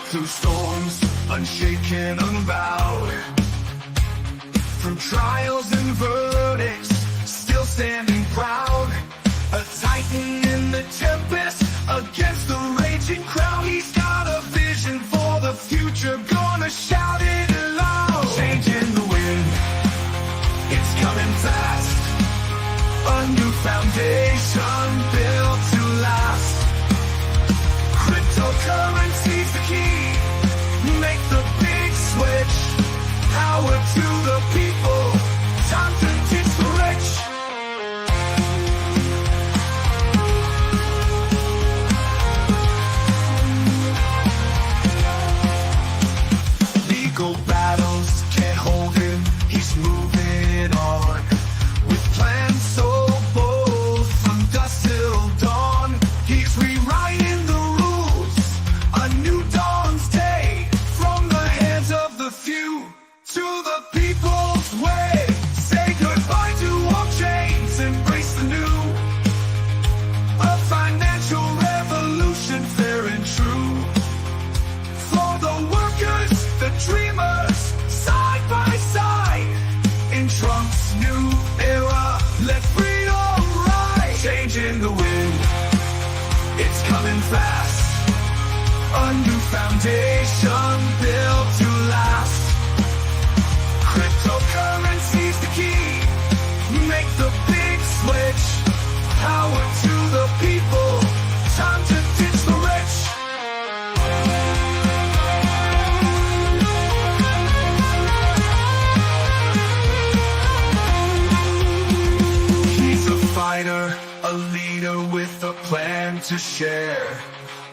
through storms, unshaken, unbowed. Through trials and verdicts, still standing proud. A titan in the tempest, against the raging crowd. He's got a vision for the future, gonna shout it aloud. Change in the wind, it's coming fast. A new foundation built to last. Cryptocurrency's the key, make the big switch. Power to the people, time to teach the rich. Legal battles can't hold him, he's moving on. With plans so bold, from dusk till dawn. He's rewriting the rules, a new dawn's day. From the hands of the few to the people's way. Say goodbye to all chains, embrace the new. A financial revolution, fair and true. For the workers, the dreamers, side by side. In Trump's new era, let freedom rise. Change in the wind, it's coming fast. A new foundation built to last. Cryptocurrency's the key, make the big switch. Power to the people, time to ditch the rich. He's a fighter, a leader with a plan to share.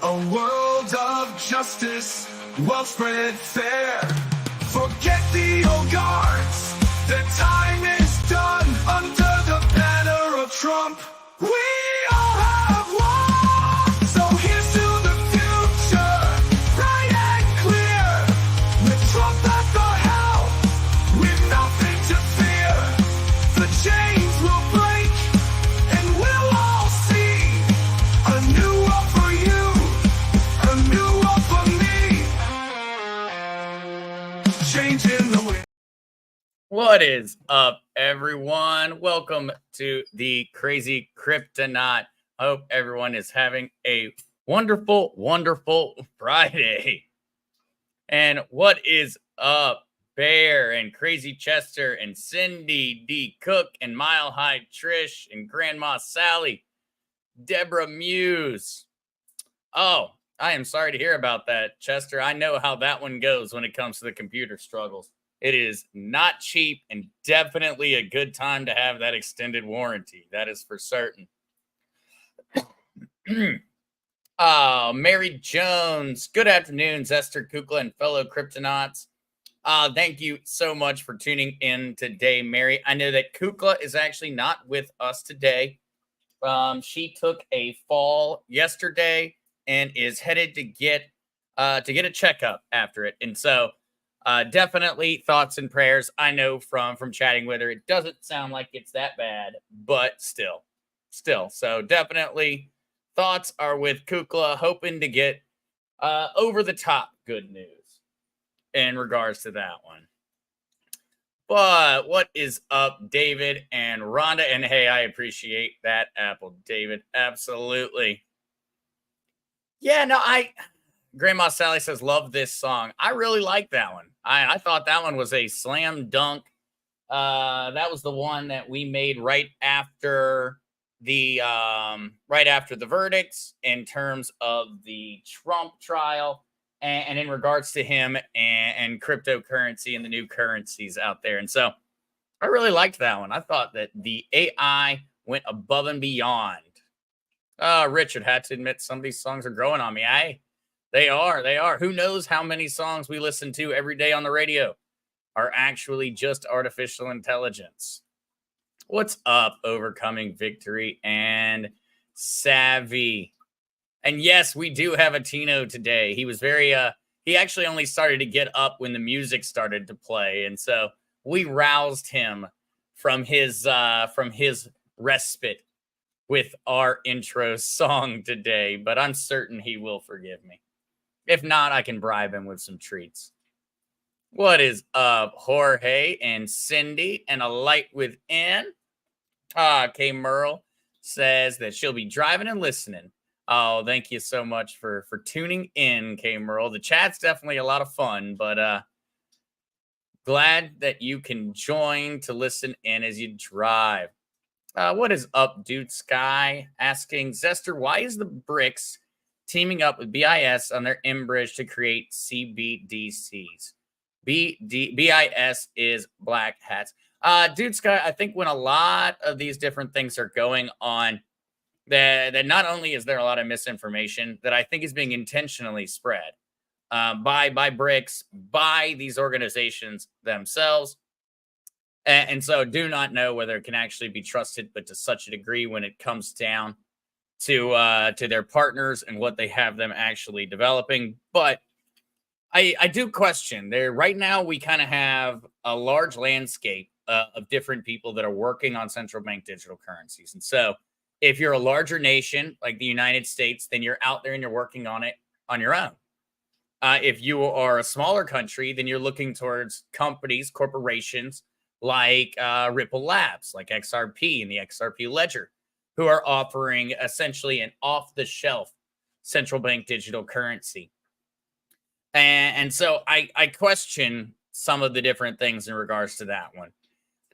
A world of justice, well spread fair. Forget the old guards, the time is done. Under the banner of Trump, we all have won. So here's to the future, bright and clear. With Trump at the helm, we've nothing to fear. The chains will break, and we'll all see a new world for you, a new world for me. Change in the wind. What is up, everyone? Welcome to the Crazy Kryptonaut. Hope everyone is having a wonderful, wonderful Friday. And what is up, Bear and Crazy Chester and Cindy D. Cook and Mile High Trish and Grandma Sally, Deborah Muse. Oh, I am sorry to hear about that, Chester. I know how that one goes when it comes to the computer struggles. It is not cheap and definitely a good time to have that extended warranty. That is for certain. Mary Jones. Good afternoon, Zester, Kukla, and fellow Kryptonauts. Thank you so much for tuning in today, Mary. I know that Kukla is actually not with us today. She took a fall yesterday and is headed to get a checkup after it. And so definitely thoughts and prayers. I know from chatting with her, it doesn't sound like it's that bad, but still. So definitely thoughts are with Kukla, hoping to get over the top good news in regards to that one. But what is up, David and Rhonda? And hey, I appreciate that, Apple, David. Absolutely. Yeah, no, Grandma Sally says, love this song. I really like that one. I thought that one was a slam dunk. That was the one that we made right after the verdicts in terms of the Trump trial and in regards to him and cryptocurrency and the new currencies out there. And so I really liked that one. I thought that the AI went above and beyond. Richard had to admit some of these songs are growing on me. They are. Who knows how many songs we listen to every day on the radio are actually just artificial intelligence. What's up, Overcoming Victory and Savvy? And yes, we do have a Tino today. He was very, he actually only started to get up when the music started to play. And so we roused him from his respite with our intro song today, but I'm certain he will forgive me. If not, I can bribe him with some treats. What is up, Jorge and Cindy and a light within? Kay Merle says that she'll be driving and listening. Oh, thank you so much for tuning in, Kay Merle. The chat's definitely a lot of fun, but glad that you can join to listen in as you drive. What is up, Dude Sky? Asking Zester, why is the BRICS teaming up with BIS on their M-Bridge to create CBDCs? BIS is black hats. Dude Sky, I think when a lot of these different things are going on, that not only is there a lot of misinformation that I think is being intentionally spread by BRICS, by these organizations themselves. And so do not know whether it can actually be trusted, but to such a degree when it comes down to their partners and what they have them actually developing. But I do question there right now. We kind of have a large landscape of different people that are working on central bank digital currencies. And so if you're a larger nation like the United States, then you're out there and you're working on it on your own. If you are a smaller country, then you're looking towards companies, corporations like Ripple Labs, like XRP and the XRP Ledger, who are offering essentially an off-the-shelf central bank digital currency. And so I question some of the different things in regards to that one.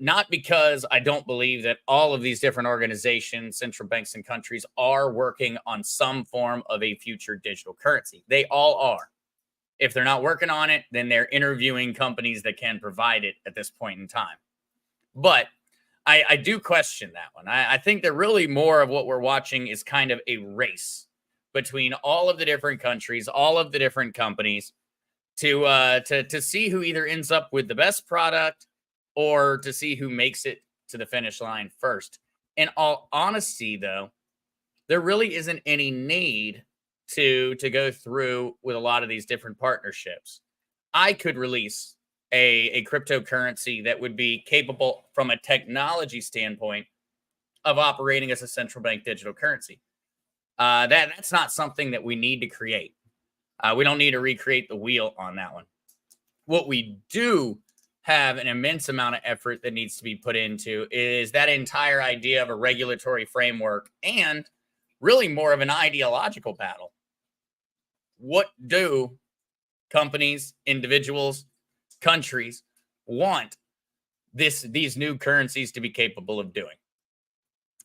Not because I don't believe that all of these different organizations, central banks, and countries are working on some form of a future digital currency. They all are. If they're not working on it, then they're interviewing companies that can provide it at this point in time. But I do question that one. I think that really more of what we're watching is kind of a race between all of the different countries, all of the different companies to see who either ends up with the best product or to see who makes it to the finish line first. In all honesty, though, there really isn't any need to go through with a lot of these different partnerships. I could release a cryptocurrency that would be capable from a technology standpoint of operating as a central bank digital currency. That's not something that we need to create. We don't need to recreate the wheel on that one. What we do have an immense amount of effort that needs to be put into is that entire idea of a regulatory framework and really more of an ideological battle. What do companies, individuals, countries want these new currencies to be capable of doing?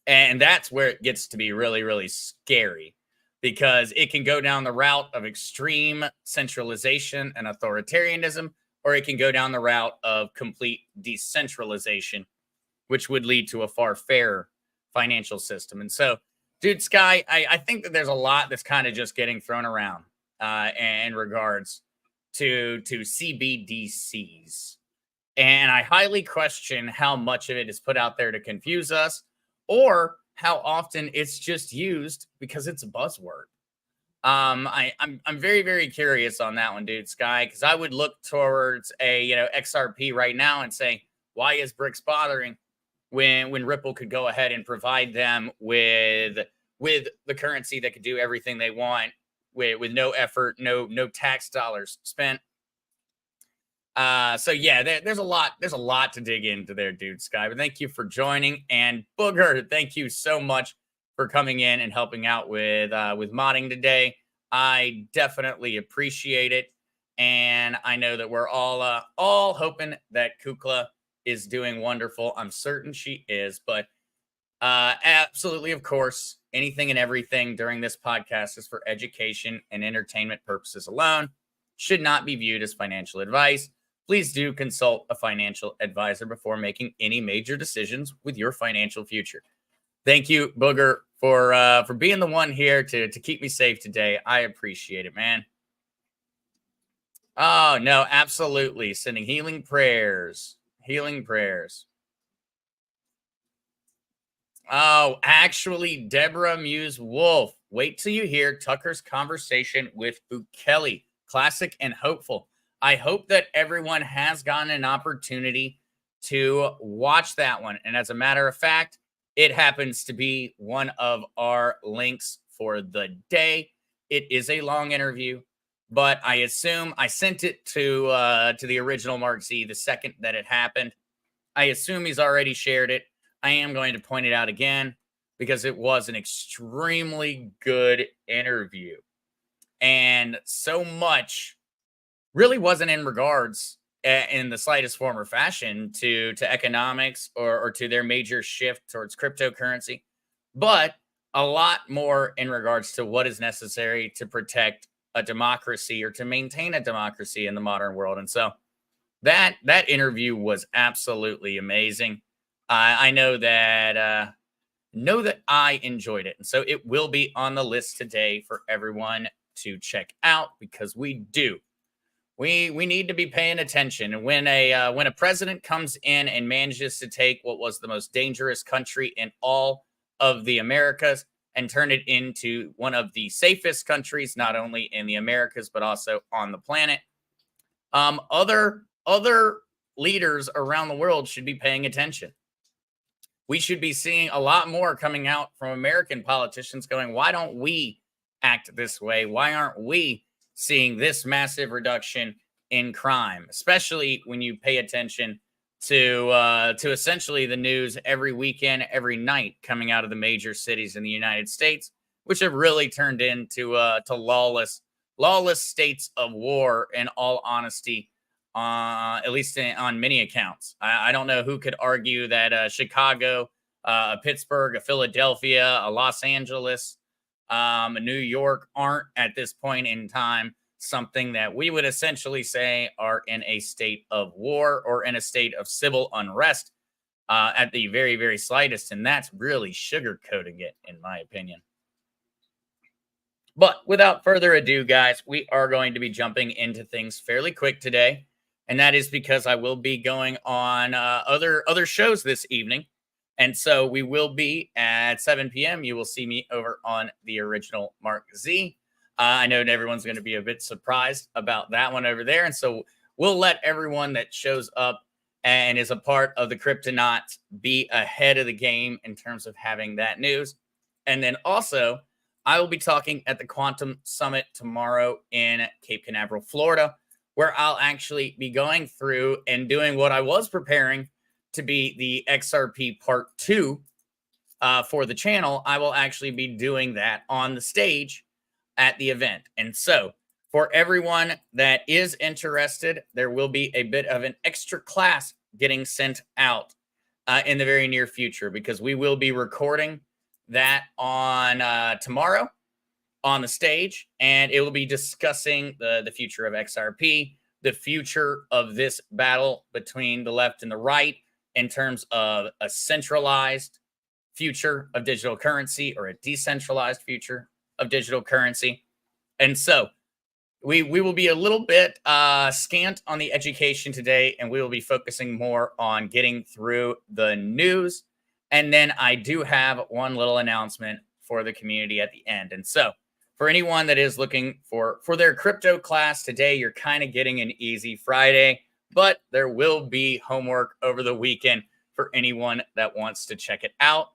And that's where it gets to be really, really scary, because it can go down the route of extreme centralization and authoritarianism, or it can go down the route of complete decentralization, which would lead to a far fairer financial system. And so, Dude Sky, I think that there's a lot that's kind of just getting thrown around in regards to CBDCs. And I highly question how much of it is put out there to confuse us, or how often it's just used because it's a buzzword. I'm very, very curious on that one, Dude Sky, because I would look towards a XRP right now and say, why is BRICS bothering when Ripple could go ahead and provide them with the currency that could do everything they want with no effort, no tax dollars spent. So yeah, there's a lot to dig into there, Dude Sky. But thank you for joining, and Booger, thank you so much for coming in and helping out with modding today. I definitely appreciate it, and I know that we're all hoping that Kukla is doing wonderful. I'm certain she is, but absolutely, of course, anything and everything during this podcast is for education and entertainment purposes alone. Should not be viewed as financial advice. Please do consult a financial advisor before making any major decisions with your financial future. Thank you, Booger, for being the one here to keep me safe today. I appreciate it, man. Oh, no, absolutely. Sending healing prayers. Healing prayers. Oh, actually, Deborah Muse Wolf. Wait till you hear Tucker's conversation with Bukele. Classic and hopeful. I hope that everyone has gotten an opportunity to watch that one. And as a matter of fact, it happens to be one of our links for the day. It is a long interview. but I assume I sent it to the original Mark Z the second that it happened. I assume he's already shared it. I am going to point it out again because it was an extremely good interview. And so much really wasn't in regards in the slightest form or fashion to economics or to their major shift towards cryptocurrency, but a lot more in regards to what is necessary to protect a democracy or to maintain a democracy in the modern world. And so that interview was absolutely amazing. I know that I enjoyed it, and so it will be on the list today for everyone to check out because we need to be paying attention. And when a president comes in and manages to take what was the most dangerous country in all of the Americas and turn it into one of the safest countries, not only in the Americas but also on the planet, other leaders around the world should be paying attention. We should be seeing a lot more coming out from American politicians going, why don't we act this way? Why aren't we seeing this massive reduction in crime, especially when you pay attention to essentially the news every weekend, every night coming out of the major cities in the United States, which have really turned into to lawless states of war, in all honesty, at least on many accounts. I don't know who could argue that Chicago, a Pittsburgh, a Philadelphia, a Los Angeles, New York aren't at this point in time something that we would essentially say are in a state of war or in a state of civil unrest at the very, very slightest. And that's really sugarcoating it, in my opinion. But without further ado, guys, we are going to be jumping into things fairly quick today. And that is because I will be going on other shows this evening. And so we will be at 7 p.m. You will see me over on the original Mark Z. I know everyone's going to be a bit surprised about that one over there. And so we'll let everyone that shows up and is a part of the Cryptonauts be ahead of the game in terms of having that news. And then also, I will be talking at the Quantum Summit tomorrow in Cape Canaveral, Florida, where I'll actually be going through and doing what I was preparing to be the XRP Part 2 for the channel. I will actually be doing that on the stage at the event. And so for everyone that is interested, there will be a bit of an extra class getting sent out in the very near future, because we will be recording that on tomorrow on the stage, and it will be discussing the future of XRP, the future of this battle between the left and the right in terms of a centralized future of digital currency or a decentralized future of digital currency. And so we will be a little bit scant on the education today, and we will be focusing more on getting through the news. And then I do have one little announcement for the community at the end. And so for anyone that is looking for their crypto class today, you're kind of getting an easy Friday, but there will be homework over the weekend for anyone that wants to check it out.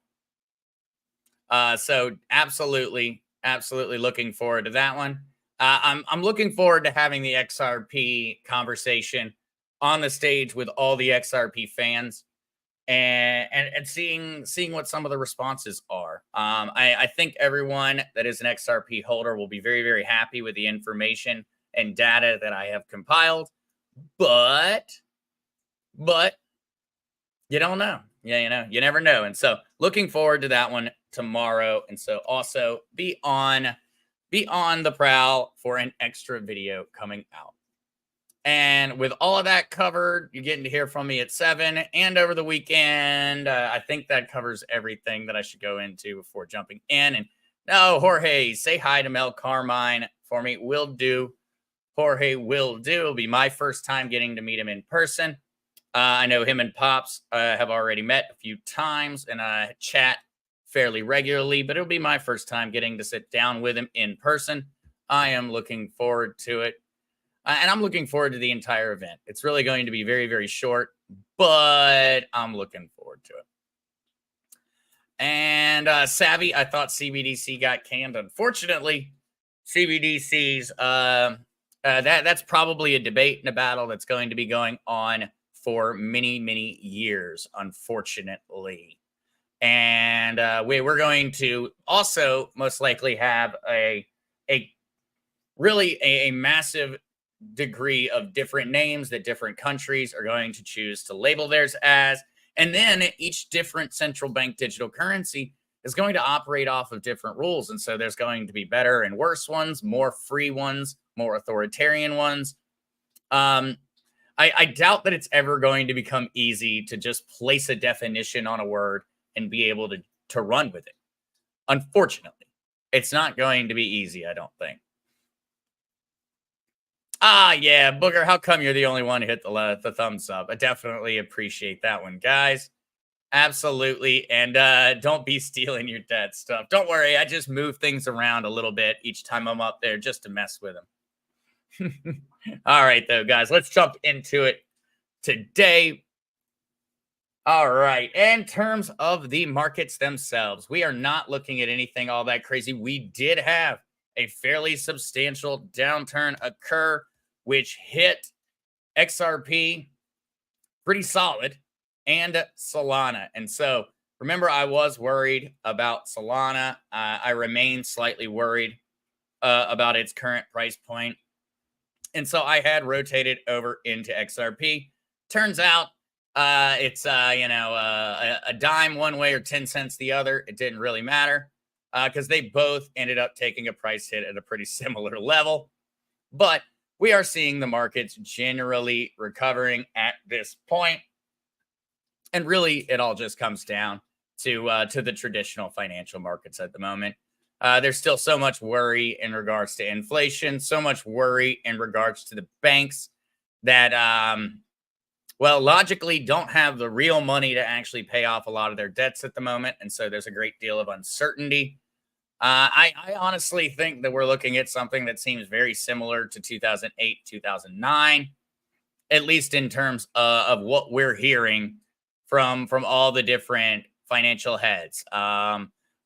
So absolutely looking forward to that one. I'm looking forward to having the XRP conversation on the stage with all the XRP fans and seeing what some of the responses are. I think everyone that is an XRP holder will be very, very happy with the information and data that I have compiled, but you don't know. Yeah, you never know. And so looking forward to that one tomorrow. And so also be on the prowl for an extra video coming out. And with all of that covered, you're getting to hear from me at 7 and over the weekend. I think that covers everything that I should go into before jumping in. And no, Jorge, say hi to Mel Carmine for me. Will do. Jorge will do. It'll be my first time getting to meet him in person. I know him and Pops have already met a few times and chat fairly regularly, but it'll be my first time getting to sit down with him in person. I am looking forward to it. And I'm looking forward to the entire event. It's really going to be very, very short, but I'm looking forward to it. And Savvy, I thought CBDC got canned. Unfortunately, CBDCs that's probably a debate and a battle that's going to be going on for many, many years, unfortunately. And we're going to also most likely have a really a massive degree of different names that different countries are going to choose to label theirs as. And then each different central bank digital currency is going to operate off of different rules. And so there's going to be better and worse ones, more free ones, more authoritarian ones. I doubt that it's ever going to become easy to just place a definition on a word and be able to run with it. Unfortunately, it's not going to be easy, I don't think. Yeah, Booger, how come you're the only one who hit the thumbs up? I definitely appreciate that one, guys. Absolutely. And don't be stealing your dad's stuff. Don't worry, I just move things around a little bit each time I'm up there just to mess with them. All right, though, guys, let's jump into it today. All right, in terms of the markets themselves, we are not looking at anything all that crazy. We did have a fairly substantial downturn occur, which hit XRP pretty solid and Solana. And so remember, I was worried about Solana. I remain slightly worried about its current price point. And so I had rotated over into XRP. Turns out it's, a dime one way or 10 cents the other. It didn't really matter because they both ended up taking a price hit at a pretty similar level. But we are seeing the markets generally recovering at this point. And really, it all just comes down to the traditional financial markets at the moment. There's still so much worry in regards to inflation, so much worry in regards to the banks that, logically don't have the real money to actually pay off a lot of their debts at the moment. And so there's a great deal of uncertainty. I honestly think that we're looking at something that seems very similar to 2008, 2009, at least in terms of what we're hearing from all the different financial heads.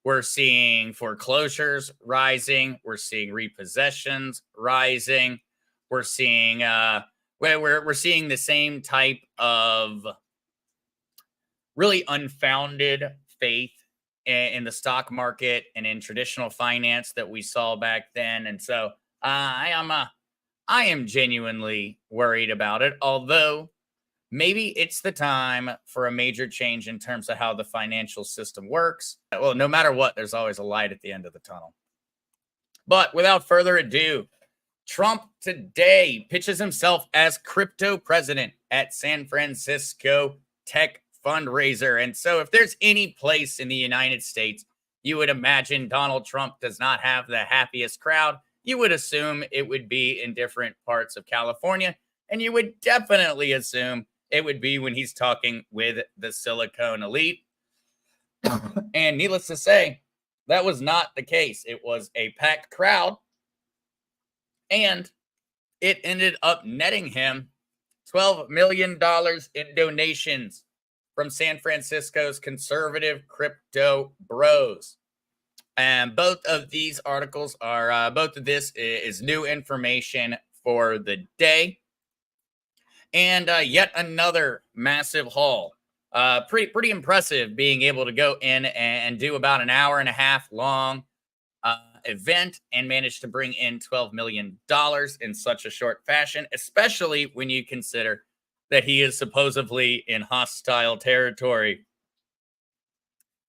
We're seeing foreclosures rising. We're seeing repossessions rising. We're seeing we're seeing the same type of really unfounded faith in the stock market and in traditional finance that we saw back then. And so I am genuinely worried about it, although maybe it's the time for a major change in terms of how the financial system works. Well, no matter what, there's always a light at the end of the tunnel. But without further ado, Trump today pitches himself as crypto president at San Francisco tech fundraiser. And so if there's any place in the United States you would imagine Donald Trump does not have the happiest crowd, you would assume it would be in different parts of California. And you would definitely assume it would be when he's talking with the Silicon elite. And needless to say, that was not the case. It was a packed crowd. And it ended up netting him $12 million in donations from San Francisco's conservative crypto bros. And both of these articles are, both of this is new information for the day. And yet another massive haul. Pretty impressive being able to go in and do about an hour and a half long event and manage to bring in $12 million in such a short fashion, especially when you consider that he is supposedly in hostile territory.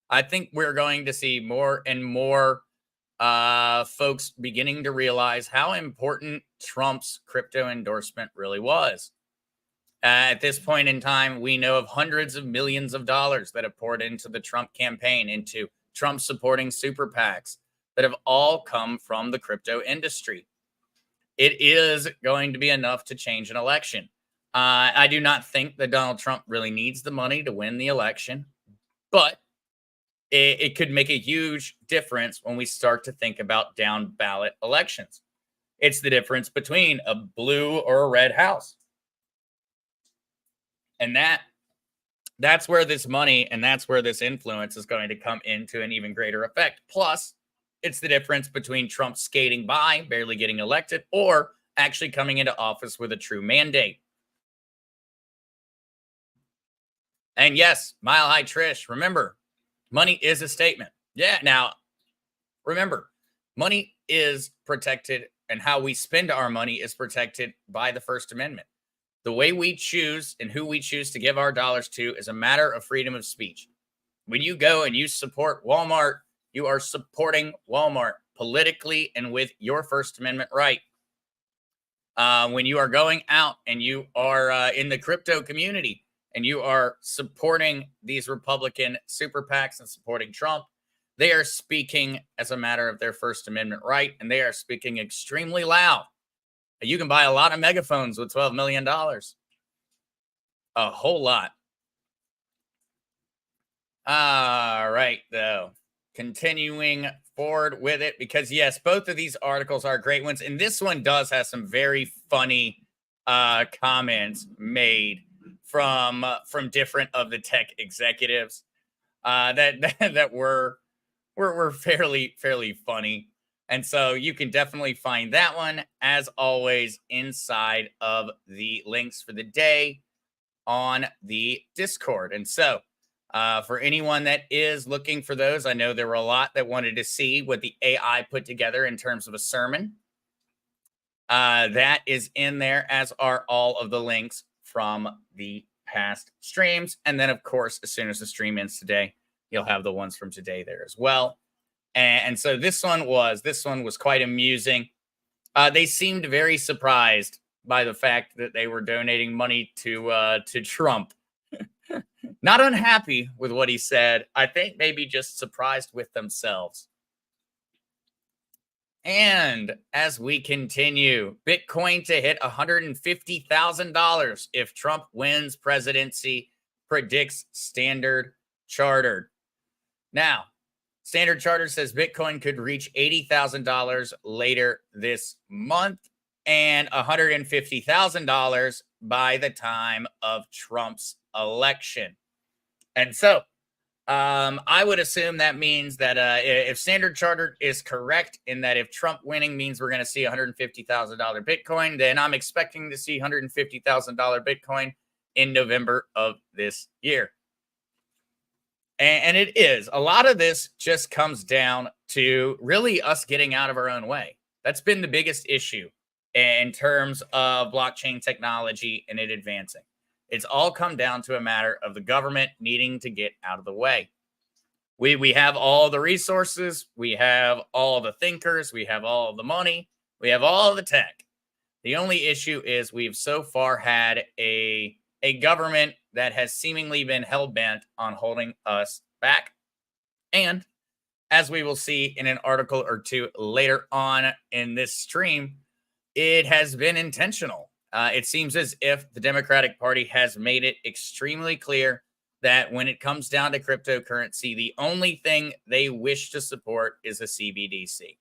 I think we're going to see more and more folks beginning to realize how important Trump's crypto endorsement really was. At this point in time, we know of hundreds of millions of dollars that have poured into the Trump campaign, into Trump supporting super PACs that have all come from the crypto industry. It is going to be enough to change an election. I do not think that Donald Trump really needs the money to win the election, but it could make a huge difference when we start to think about down ballot elections. It's the difference between a blue or a red house. And that's where this money and that's where this influence is going to come into an even greater effect. Plus, it's the difference between Trump skating by, barely getting elected, or actually coming into office with a true mandate. And yes, Mile High Trish, remember, money is a statement. Yeah, now remember, money is protected, and how we spend our money is protected by the First Amendment. The way we choose and who we choose to give our dollars to is a matter of freedom of speech. When you go and you support Walmart, you are supporting Walmart politically and with your First Amendment right. When you are going out and you are in the crypto community and you are supporting these Republican super PACs and supporting Trump, they are speaking as a matter of their First Amendment right, and they are speaking extremely loud. You can buy a lot of megaphones with $12 million. A whole lot. All right, though. Continuing forward with it, because yes, both of these articles are great ones, and this one does have some very funny comments made from different of the tech executives that were fairly funny. And so you can definitely find that one, as always, inside of the links for the day on the Discord. And so for anyone that is looking for those, I know there were a lot that wanted to see what the AI put together in terms of a sermon. That is in there, as are all of the links from the past streams. And then, of course, as soon as the stream ends today, you'll have the ones from today there as well. And so this one was quite amusing. They seemed very surprised by the fact that they were donating money to Trump. Not unhappy with what he said. I think maybe just surprised with themselves. And as we continue, Bitcoin to hit $150,000 if Trump wins presidency, predicts Standard Chartered. Now, Standard Chartered says Bitcoin could reach $80,000 later this month and $150,000 by the time of Trump's election. And so I would assume that means that if Standard Chartered is correct in that if Trump winning means we're going to see $150,000 Bitcoin, then I'm expecting to see $150,000 Bitcoin in November of this year. And it is. A lot of this just comes down to really us getting out of our own way. That's been the biggest issue in terms of blockchain technology and it advancing. It's all come down to a matter of the government needing to get out of the way. We have all the resources. We have all the thinkers. We have all the money. We have all the tech. The only issue is we've so far had a government that has seemingly been hell-bent on holding us back. And as we will see in an article or two later on in this stream, it has been intentional. It seems as if the Democratic Party has made it extremely clear that when it comes down to cryptocurrency, the only thing they wish to support is a CBDC.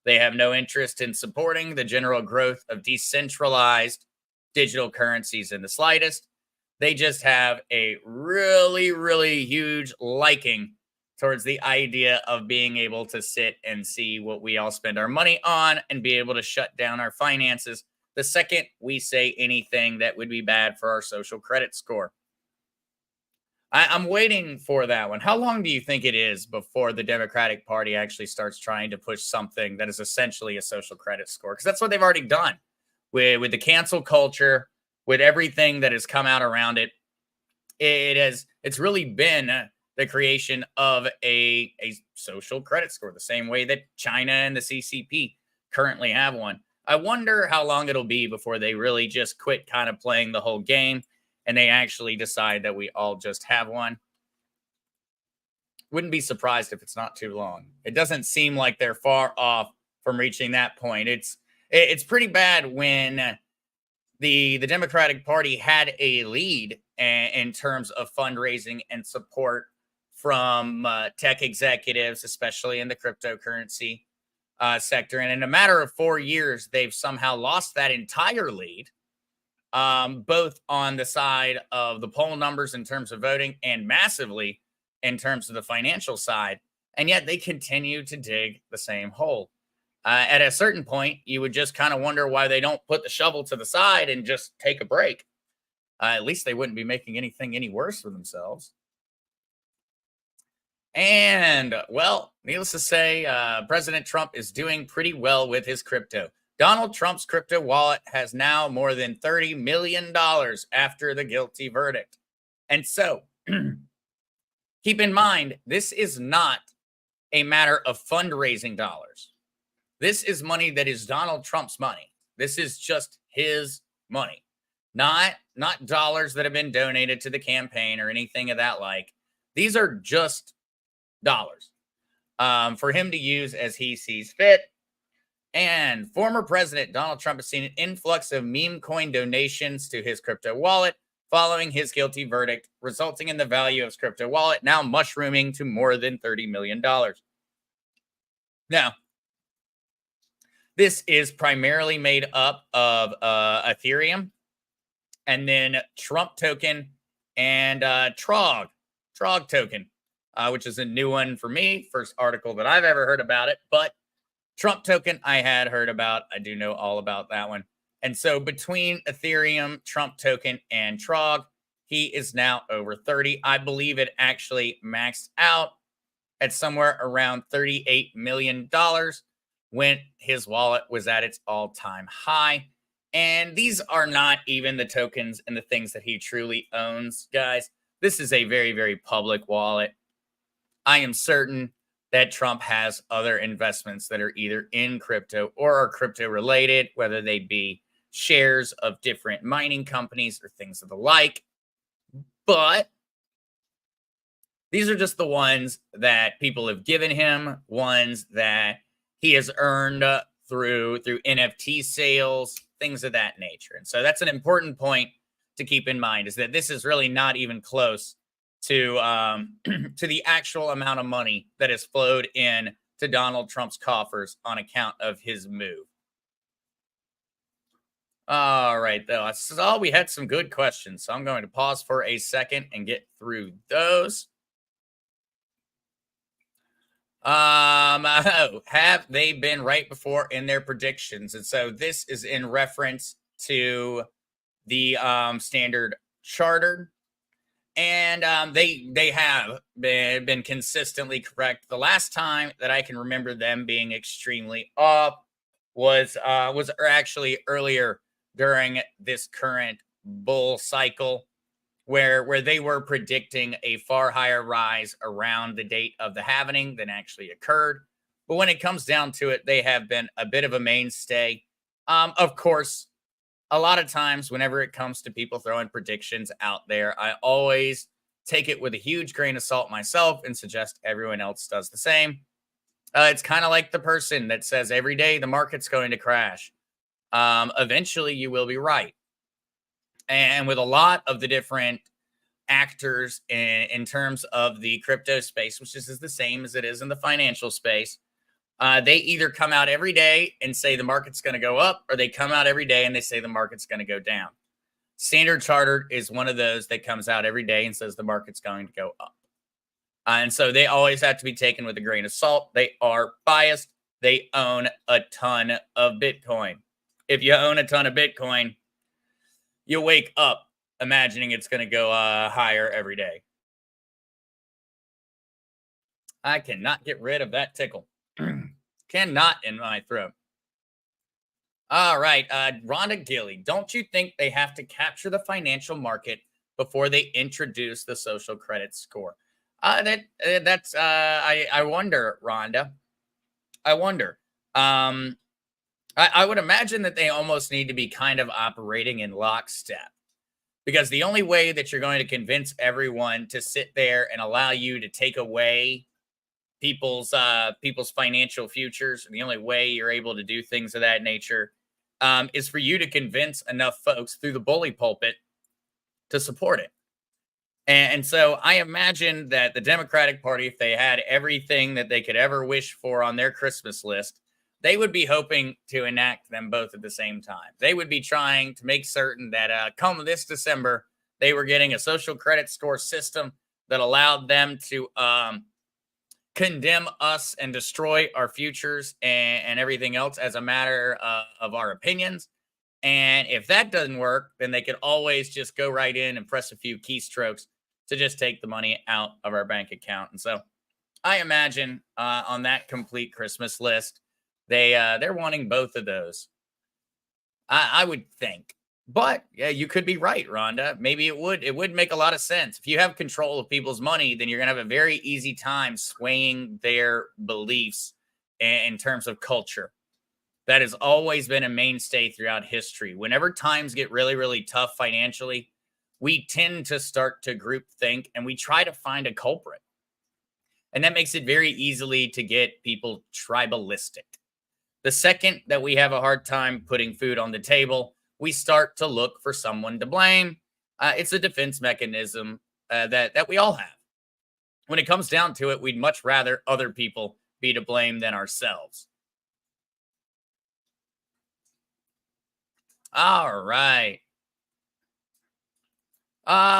They have no interest in supporting the general growth of decentralized digital currencies in the slightest. They just have a really, really huge liking towards the idea of being able to sit and see what we all spend our money on and be able to shut down our finances the second we say anything that would be bad for our social credit score. I'm waiting for that one. How long do you think it is before the Democratic Party actually starts trying to push something that is essentially a social credit score? Because that's what they've already done with the cancel culture, with everything that has come out around it. It's really been the creation of a social credit score, the same way that China and the CCP currently have one. I wonder how long it'll be before they really just quit kind of playing the whole game and they actually decide that we all just have one. Wouldn't be surprised if it's not too long. It doesn't seem like they're far off from reaching that point. It's pretty bad when the Democratic Party had a lead in terms of fundraising and support from tech executives, especially in the cryptocurrency sector. And in a matter of 4 years, they've somehow lost that entire lead, both on the side of the poll numbers in terms of voting and massively in terms of the financial side. And yet they continue to dig the same hole. At a certain point, you would just kind of wonder why they don't put the shovel to the side and just take a break. At least they wouldn't be making anything any worse for themselves. And, well, needless to say, President Trump is doing pretty well with his crypto. Donald Trump's crypto wallet has now more than $30 million after the guilty verdict. And so, keep in mind, this is not a matter of fundraising dollars. This is money that is Donald Trump's money. This is just his money, not dollars that have been donated to the campaign or anything of that like. These are just dollars for him to use as he sees fit. And former President Donald Trump has seen an influx of meme coin donations to his crypto wallet following his guilty verdict, resulting in the value of his crypto wallet now mushrooming to more than $30 million. Now, this is primarily made up of Ethereum and then Trump token and Trog token, which is a new one for me. First article that I've ever heard about it, but Trump token I had heard about. I do know all about that one. And so between Ethereum, Trump token, and Trog, he is now over 30. I believe it actually maxed out at somewhere around $38 million when his wallet was at its all-time high. And these are not even the tokens and the things that he truly owns, guys. This is a very, very public wallet. I am certain that Trump has other investments that are either in crypto or are crypto related, whether they be shares of different mining companies or things of the like. But these are just the ones that people have given him, ones that he has earned through NFT sales, things of that nature. And so that's an important point to keep in mind, is that this is really not even close to the actual amount of money that has flowed in to Donald Trump's coffers on account of his move. All right, though. I saw we had some good questions, so I'm going to pause for a second and get through those. Have they been right before in their predictions? And so this is in reference to the Standard Chartered. And they have been consistently correct. The last time that I can remember them being extremely off was actually earlier during this current bull cycle, where they were predicting a far higher rise around the date of the halving than actually occurred. But when it comes down to it, they have been a bit of a mainstay. Of course, a lot of times whenever it comes to people throwing predictions out there, I always take it with a huge grain of salt myself and suggest everyone else does the same. It's kind of like the person that says every day the market's going to crash. Eventually you will be right. And with a lot of the different actors in terms of the crypto space, which is the same as it is in the financial space, they either come out every day and say the market's going to go up, or they come out every day and they say the market's going to go down. Standard Chartered is one of those that comes out every day and says the market's going to go up. And so they always have to be taken with a grain of salt. They are biased. They own a ton of Bitcoin. If you own a ton of Bitcoin, you wake up imagining it's going to go higher every day. I cannot get rid of that tickle. Cannot in my throat. All right, Rhonda Gilly, don't you think they have to capture the financial market before they introduce the social credit score? I wonder, Rhonda. I wonder. I would imagine that they almost need to be kind of operating in lockstep, because the only way that you're going to convince everyone to sit there and allow you to take away people's financial futures, and the only way you're able to do things of that nature is for you to convince enough folks through the bully pulpit to support it. And so I imagine that the Democratic Party, if they had everything that they could ever wish for on their Christmas list, they would be hoping to enact them both at the same time. They would be trying to make certain that come this December, they were getting a social credit score system that allowed them to condemn us and destroy our futures and everything else as a matter of our opinions. And if that doesn't work, then they could always just go right in and press a few keystrokes to just take the money out of our bank account. And so I imagine on that complete Christmas list, they're wanting both of those. I would think. But yeah, you could be right, Rhonda. Maybe it would make a lot of sense. If you have control of people's money, then you're gonna have a very easy time swaying their beliefs in terms of culture. That has always been a mainstay throughout history. Whenever times get really, really tough financially, we tend to start to group think and we try to find a culprit. And that makes it very easily to get people tribalistic. The second that we have a hard time putting food on the table, we start to look for someone to blame. It's a defense mechanism that we all have. When it comes down to it, we'd much rather other people be to blame than ourselves. All right.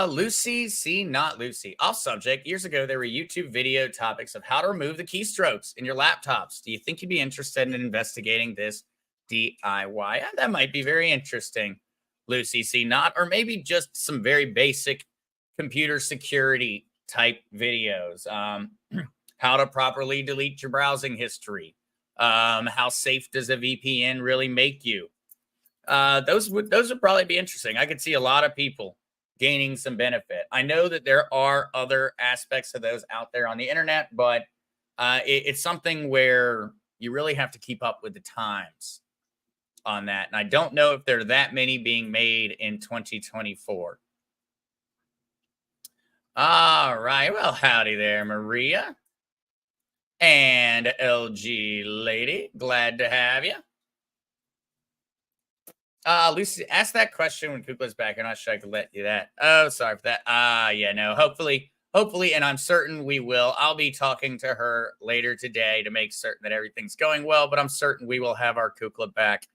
Lucy, see, not Lucy. Off subject. Years ago, there were YouTube video topics of how to remove the keystrokes in your laptops. Do you think you'd be interested in investigating this DIY? That might be very interesting, Lucy, see, not, or maybe just some very basic computer security type videos. How to properly delete your browsing history. How safe does a VPN really make you? Those would probably be interesting. I could see a lot of people gaining some benefit. I know that there are other aspects of those out there on the internet, but it's something where you really have to keep up with the times on that. And I don't know if there are that many being made in 2024. All right. Well, howdy there, Maria and LG lady. Glad to have you. Lucy, ask that question when Kukla's back. I'm not sure I could let you that. Oh, sorry for that. Yeah, no. Hopefully, and I'm certain we will. I'll be talking to her later today to make certain that everything's going well, but I'm certain we will have our Kukla back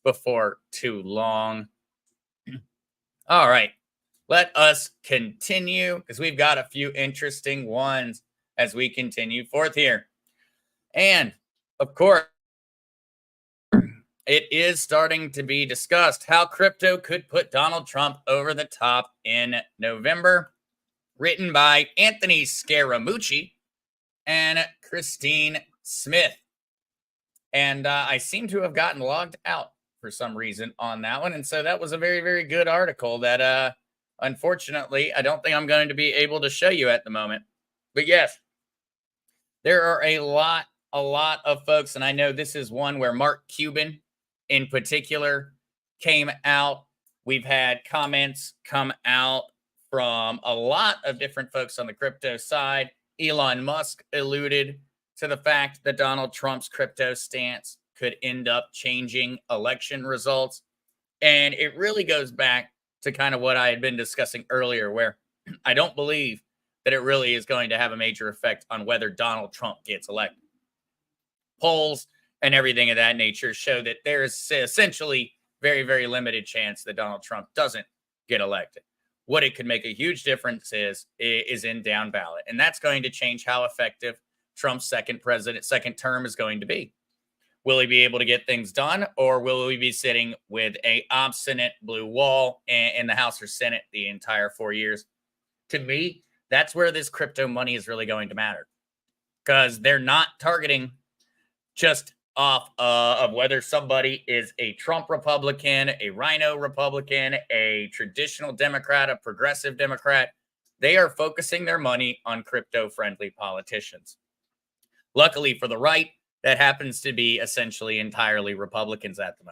before too long. All right. Let us continue because we've got a few interesting ones as we continue forth here. And of course, it is starting to be discussed how crypto could put Donald Trump over the top in November. Written by Anthony Scaramucci and Christine Smith. And I seem to have gotten logged out for some reason on that one. And so that was a very, very good article that unfortunately I don't think I'm going to be able to show you at the moment. But yes, there are a lot of folks. And I know this is one where Mark Cuban in particular came out. We've had comments come out from a lot of different folks on the crypto side. Elon Musk alluded to the fact that Donald Trump's crypto stance could end up changing election results. And it really goes back to kind of what I had been discussing earlier, where I don't believe that it really is going to have a major effect on whether Donald Trump gets elected. Polls and everything of that nature show that there is essentially very, very limited chance that Donald Trump doesn't get elected. What it could make a huge difference is in down ballot. And that's going to change how effective Trump's second term is going to be. Will he be able to get things done, or will we be sitting with a obstinate blue wall in the House or Senate the entire 4 years? To me, that's where this crypto money is really going to matter, because they're not targeting just off of whether somebody is a Trump Republican, a Rhino Republican, a traditional Democrat, a progressive Democrat. They are focusing their money on crypto-friendly politicians. Luckily for the right, that happens to be essentially entirely Republicans at the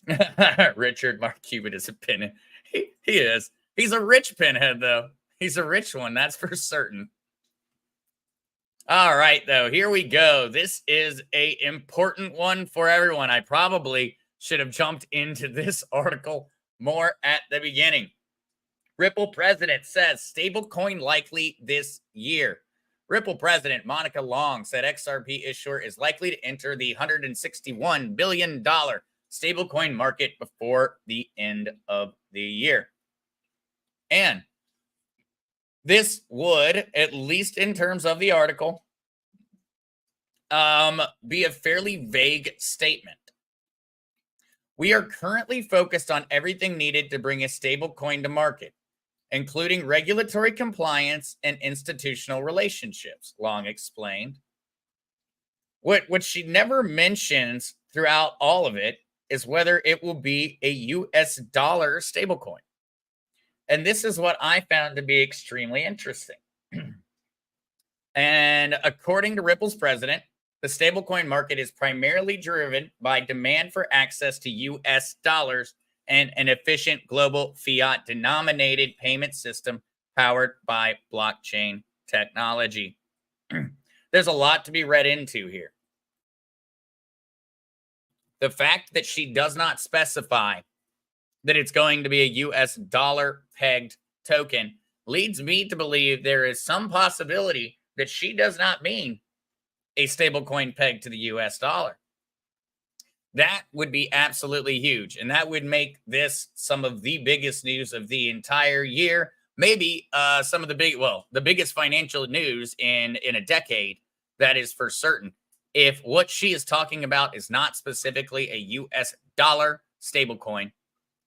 moment. Richard Mark Cuban is a pinhead. He is. He's a rich pinhead, though. He's a rich one, that's for certain. All right, though, here we go. This is an important one for everyone. I probably should have jumped into this article more at the beginning. Ripple president says stablecoin likely this year. Ripple president Monica Long said XRP issuer is likely to enter the $161 billion stablecoin market before the end of the year. And This would, at least in terms of the article, be a fairly vague statement. We are currently focused on everything needed to bring a stable coin to market, including regulatory compliance and institutional relationships, Long explained. What she never mentions throughout all of it is whether it will be a US dollar stablecoin. And this is what I found to be extremely interesting. And according to Ripple's president, the stablecoin market is primarily driven by demand for access to US dollars and an efficient global fiat denominated payment system powered by blockchain technology. There's a lot to be read into here. The fact that she does not specify that it's going to be a US dollar pegged token leads me to believe there is some possibility that she does not mean a stablecoin pegged to the US dollar. That would be absolutely huge. And that would make this some of the biggest news of the entire year. Maybe some of the biggest financial news in a decade. That is for certain. If what she is talking about is not specifically a US dollar stablecoin,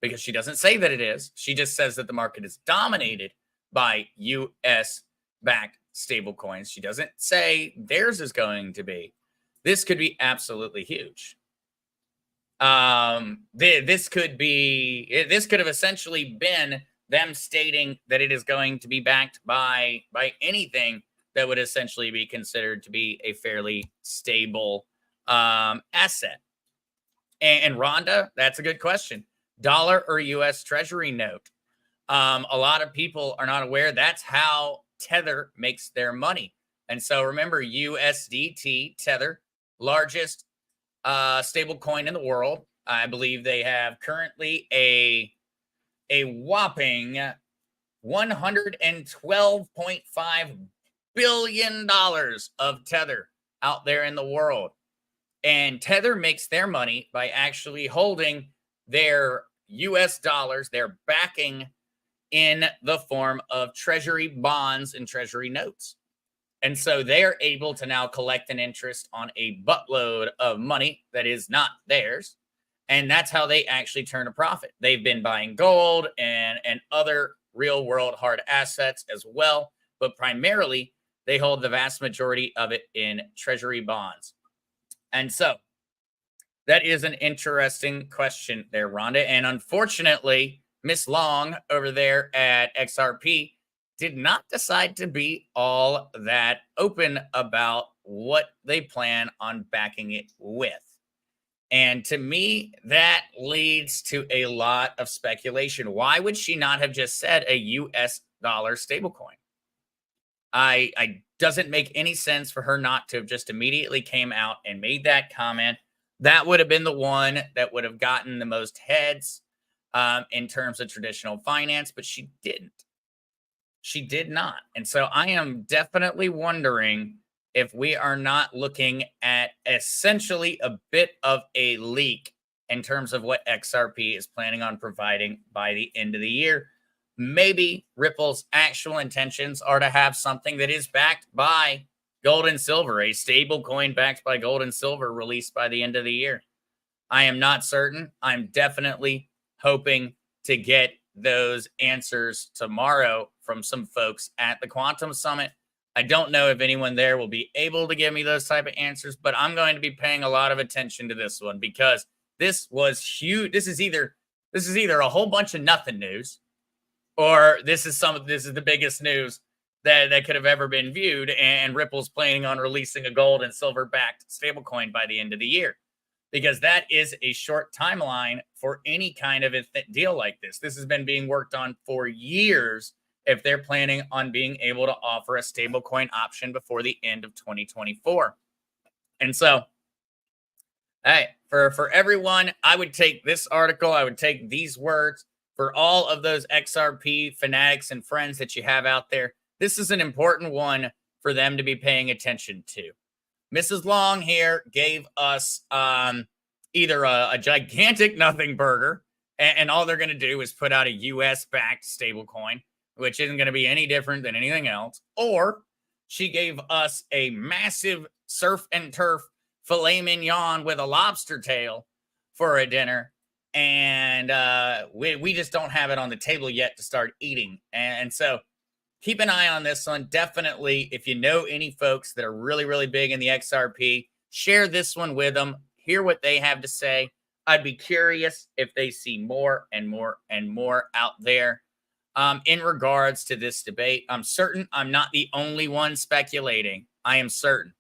because she doesn't say that it is, she just says that the market is dominated by US backed stablecoins. She doesn't say theirs is going to be. This could be absolutely huge. This could have essentially been them stating that it is going to be backed by anything that would essentially be considered to be a fairly stable asset. And Rhonda, that's a good question. Dollar or US Treasury note? A lot of people are not aware that's how Tether makes their money. And so remember, USDT, Tether, largest stable coin in the world. I believe they have currently a whopping $112.5 billion of Tether out there in the world. And Tether makes their money by actually holding their US dollars, their backing, in the form of treasury bonds and treasury notes. And so they're able to now collect an interest on a buttload of money that is not theirs. And that's how they actually turn a profit. They've been buying gold and other real world hard assets as well. But primarily, they hold the vast majority of it in treasury bonds. And so that is an interesting question there, Rhonda. And unfortunately, Miss Long over there at XRP did not decide to be all that open about what they plan on backing it with. And to me, that leads to a lot of speculation. Why would she not have just said a US dollar stablecoin? I doesn't make any sense for her not to have just immediately came out and made that comment. That would have been the one that would have gotten the most heads in terms of traditional finance, but she didn't. She did not. And so I am definitely wondering if we are not looking at essentially a bit of a leak in terms of what XRP is planning on providing by the end of the year. Maybe Ripple's actual intentions are to have something that is backed by gold and silver, a stable coin backed by gold and silver released by the end of the year. I am not certain. I'm definitely hoping to get those answers tomorrow from some folks at the Quantum Summit. I don't know if anyone there will be able to give me those type of answers, but I'm going to be paying a lot of attention to this one because this was huge. This is either a whole bunch of nothing news, or this is the biggest news that could have ever been viewed. And Ripple's planning on releasing a gold and silver backed stablecoin by the end of the year, because that is a short timeline for any kind of a deal like this. This has been being worked on for years if they're planning on being able to offer a stablecoin option before the end of 2024. And so, hey, for everyone, I would take this article, I would take these words. For all of those XRP fanatics and friends that you have out there, this is an important one for them to be paying attention to. Mrs. Long here gave us either a gigantic nothing burger, and all they're going to do is put out a US-backed stablecoin, which isn't going to be any different than anything else, or she gave us a massive surf and turf filet mignon with a lobster tail for a dinner, and we just don't have it on the table yet to start eating. And so keep an eye on this one. Definitely, if you know any folks that are really, really big in the XRP, share this one with them. Hear what they have to say. I'd be curious if they see more and more and more out there in regards to this debate. I'm certain I'm not the only one speculating. I am certain.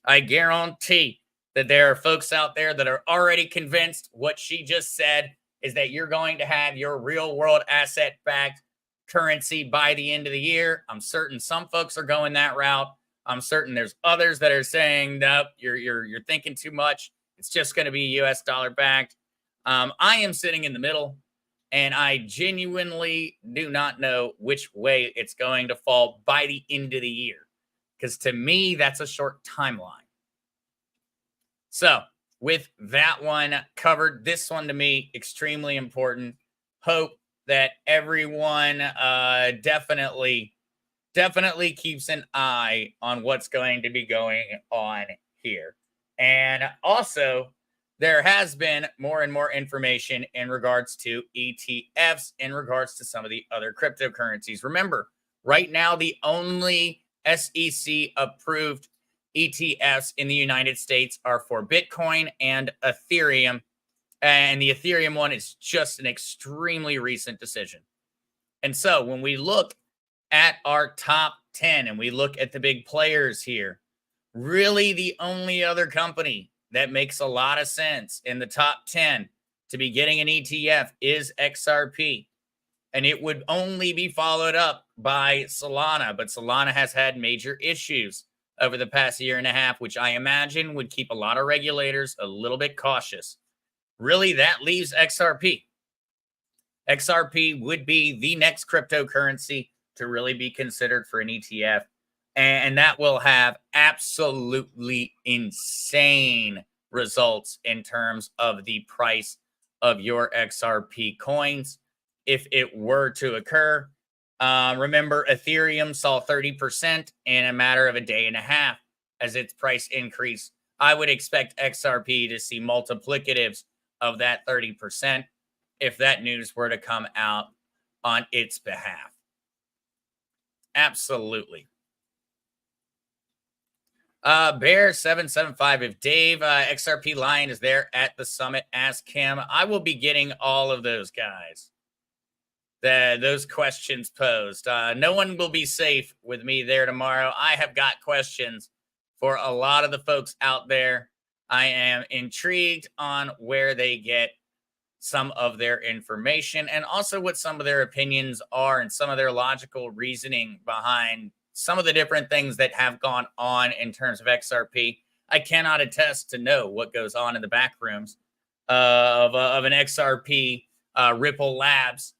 I guarantee that there are folks out there that are already convinced what she just said is that you're going to have your real world asset backed currency by the end of the year. I'm certain some folks are going that route. I'm certain there's others that are saying, nope, you're thinking too much. It's just going to be US dollar backed. I am sitting in the middle, and I genuinely do not know which way it's going to fall by the end of the year, because to me, that's a short timeline. So with that one covered, this one to me, extremely important. Hope that everyone definitely keeps an eye on what's going to be going on here. And also, there has been more and more information in regards to ETFs, in regards to some of the other cryptocurrencies. Remember, right now, the only SEC approved ETFs in the United States are for Bitcoin and Ethereum. And the Ethereum one is just an extremely recent decision. And so when we look at our top 10 and we look at the big players here, really the only other company that makes a lot of sense in the top 10 to be getting an ETF is XRP. And it would only be followed up by Solana. But Solana has had major issues over the past year and a half, which I imagine would keep a lot of regulators a little bit cautious. Really, that leaves XRP. XRP would be the next cryptocurrency to really be considered for an ETF. And that will have absolutely insane results in terms of the price of your XRP coins if it were to occur. Remember, Ethereum saw 30% in a matter of a day and a half as its price increased. I would expect XRP to see multiplicatives of that 30% if that news were to come out on its behalf. Absolutely. Bear775, if Dave XRP Lion is there at the summit, ask him. I will be getting all of those guys. Those questions posed. No one will be safe with me there tomorrow. I have got questions for a lot of the folks out there. I am intrigued on where they get some of their information and also what some of their opinions are and some of their logical reasoning behind some of the different things that have gone on in terms of XRP. I cannot attest to know what goes on in the back rooms of an XRP Ripple Labs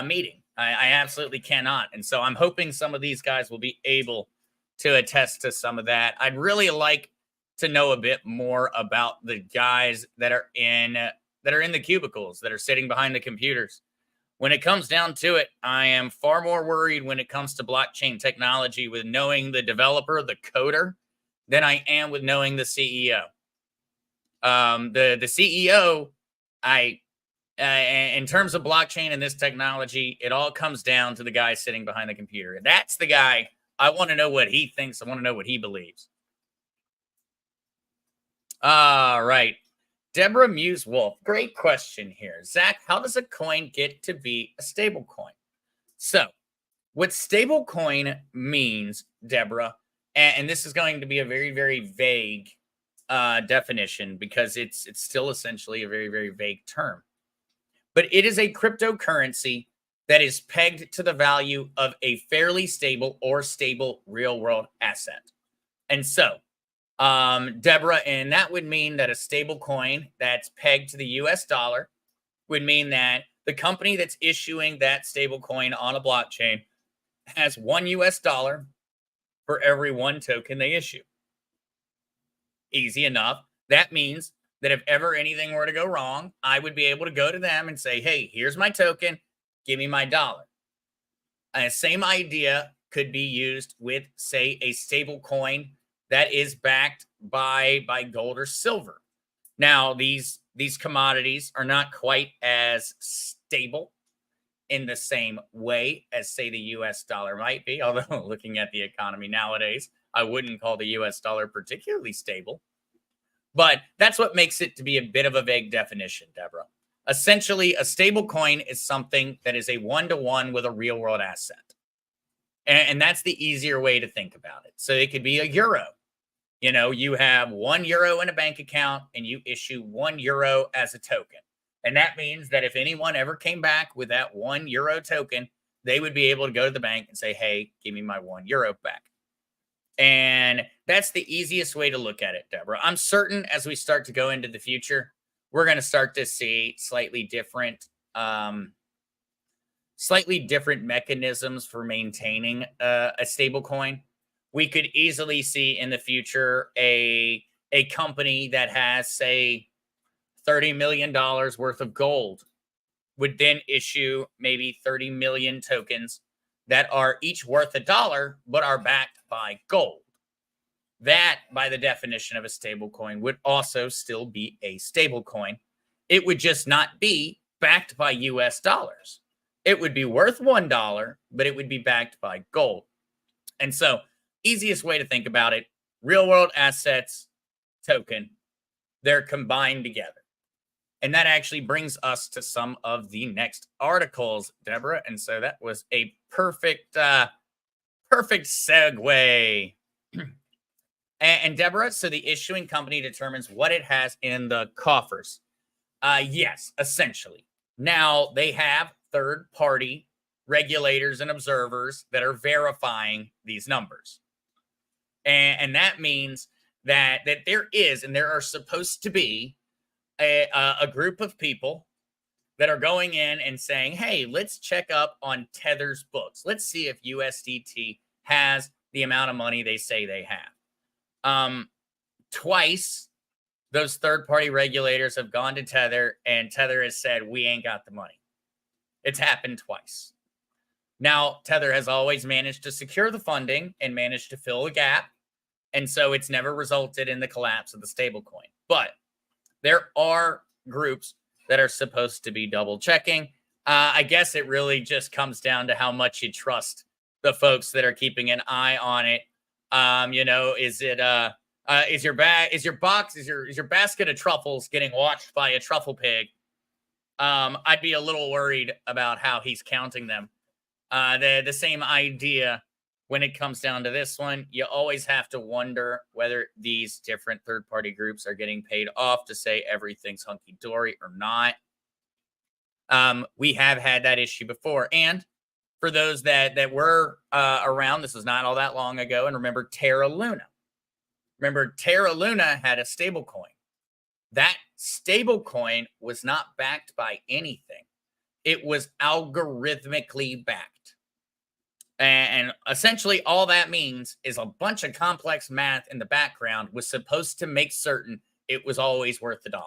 meeting. I absolutely cannot. And so I'm hoping some of these guys will be able to attest to some of that. I'd really like to know a bit more about the guys that are in the cubicles, that are sitting behind the computers. When it comes down to it, I am far more worried when it comes to blockchain technology with knowing the developer, the coder, than I am with knowing the CEO. The CEO, in terms of blockchain and this technology, it all comes down to the guy sitting behind the computer. That's the guy. I want to know what he thinks. I want to know what he believes. All right. Deborah Muse Wolf, great question here. Zach, how does a coin get to be a stable coin? So what stable coin means, Deborah, and this is going to be a very, very vague definition because it's still essentially a very, very vague term. But it is a cryptocurrency that is pegged to the value of a fairly stable or stable real-world asset. And so, Deborah, and that would mean that a stable coin that's pegged to the US dollar would mean that the company that's issuing that stable coin on a blockchain has $1 US for every one token they issue. Easy enough. That means that if ever anything were to go wrong, I would be able to go to them and say, hey, here's my token. Give me my dollar. Same idea could be used with, say, a stable coin that is backed by gold or silver. Now, these commodities are not quite as stable in the same way as, say, the US dollar might be. Although, looking at the economy nowadays, I wouldn't call the US dollar particularly stable. But that's what makes it to be a bit of a vague definition, Deborah. Essentially, a stable coin is something that is a one-to-one with a real-world asset. And that's the easier way to think about it. So it could be a euro. You know, you have €1 in a bank account and you issue €1 as a token. And that means that if anyone ever came back with that €1 token, they would be able to go to the bank and say, hey, give me my €1 back. And that's the easiest way to look at it, Deborah. I'm certain as we start to go into the future, we're going to start to see slightly different mechanisms for maintaining a stable coin. We could easily see in the future a company that has, say, $30 million worth of gold would then issue maybe 30 million tokens that are each worth $1, but are backed by gold. That, by the definition of a stable coin, would also still be a stable coin. It would just not be backed by US dollars. It would be worth $1, but it would be backed by gold. And so, easiest way to think about it, real world assets, token, they're combined together. And that actually brings us to some of the next articles, Deborah. And so that was a perfect segue. And Deborah, so the issuing company determines what it has in the coffers. Yes, essentially. Now they have third-party regulators and observers that are verifying these numbers. And that means that there is, and there are supposed to be, a group of people that are going in and saying, hey, let's check up on Tether's books. Let's see if USDT has the amount of money they say they have. Twice, those third-party regulators have gone to Tether, and Tether has said, we ain't got the money. It's happened twice. Now, Tether has always managed to secure the funding and managed to fill a gap, and so it's never resulted in the collapse of the stablecoin. But there are groups that are supposed to be double checking. I guess it really just comes down to how much you trust the folks that are keeping an eye on it. Is your basket of truffles getting watched by a truffle pig? I'd be a little worried about how he's counting them. The same idea when it comes down to this one. You always have to wonder whether these different third-party groups are getting paid off to say everything's hunky-dory or not. We have had that issue before. And for those that were around, this was not all that long ago, and remember Terra Luna. Remember, Terra Luna had a stable coin. That stable coin was not backed by anything. It was algorithmically backed. And essentially all that means is a bunch of complex math in the background was supposed to make certain it was always worth $1.